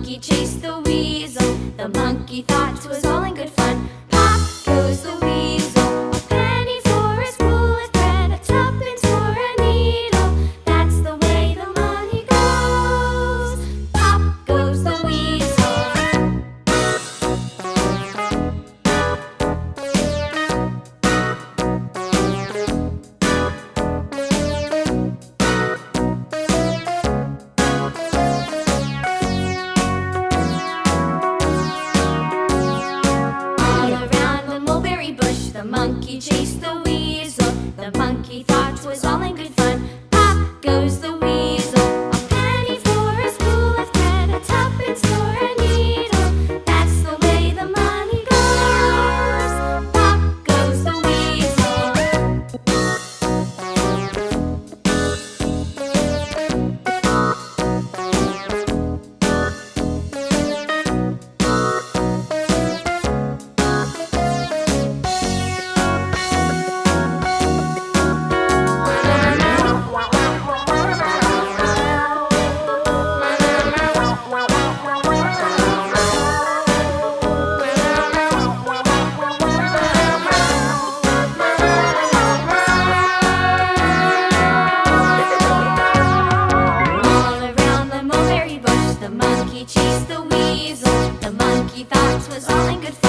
monkey chased the weasel. The monkey thought 'twas all in good fun. Pop goes the weasel. A penny for a spool of thread, a tuppence for a needle. That's the way the money goes. Pop goes the weasel. The monkey chased the weasel. The monkey thought 'twas all in good fun. Pop goes the weasel. A penny for a spool of thread, a tuppence for a needle. That's the way the money goes. Pop goes the weasel. The monkey chased the weasel. The monkey thought 'twas all in good fun.